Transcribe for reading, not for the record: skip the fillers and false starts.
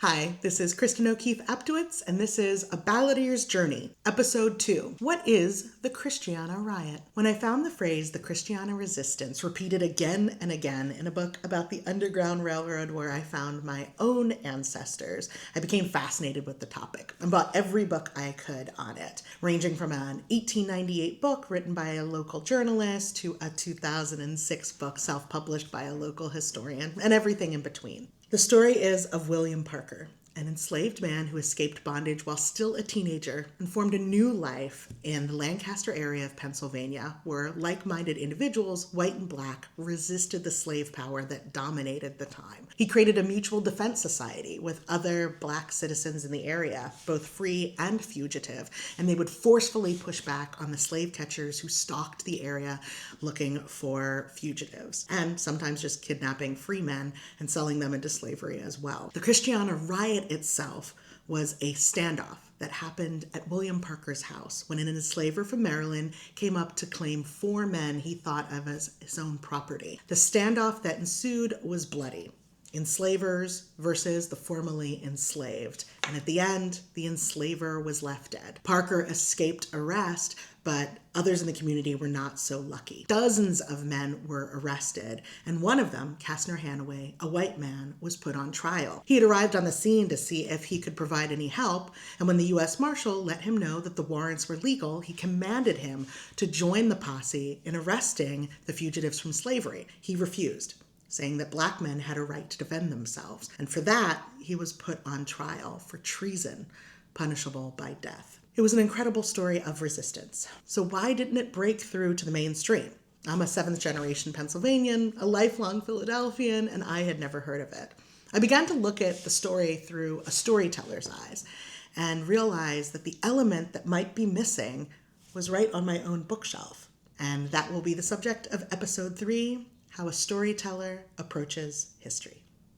Hi, this is Kristen O'Keefe Aptowitz, and this is A Balladeer's Journey, Episode 2. What is the Christiana Riot? When I found the phrase the Christiana Resistance repeated again and again in a book about the Underground Railroad where I found my own ancestors, I became fascinated with the topic and bought every book I could on it, ranging from an 1898 book written by a local journalist to a 2006 book self-published by a local historian, and everything in between. The story is of William Parker, an enslaved man who escaped bondage while still a teenager and formed a new life in the Lancaster area of Pennsylvania, where like-minded individuals, white and black, resisted the slave power that dominated the time. He created a mutual defense society with other black citizens in the area, both free and fugitive, and they would forcefully push back on the slave catchers who stalked the area looking for fugitives, and sometimes just kidnapping free men and selling them into slavery as well. The Christiana Riot itself was a standoff that happened at William Parker's house when an enslaver from Maryland came up to claim 4 men he thought of as his own property. The standoff that ensued was bloody. Enslavers versus the formerly enslaved. And at the end, the enslaver was left dead. Parker escaped arrest, but others in the community were not so lucky. Dozens of men were arrested, and one of them, Kastner Hanaway, a white man, was put on trial. He had arrived on the scene to see if he could provide any help, and when the U.S. Marshal let him know that the warrants were legal, he commanded him to join the posse in arresting the fugitives from slavery. He refused, saying that black men had a right to defend themselves. And for that, he was put on trial for treason, punishable by death. It was an incredible story of resistance. So why didn't it break through to the mainstream? I'm a 7th generation Pennsylvanian, a lifelong Philadelphian, and I had never heard of it. I began to look at the story through a storyteller's eyes and realized that the element that might be missing was right on my own bookshelf. And that will be the subject of episode 3, How a Storyteller Approaches History.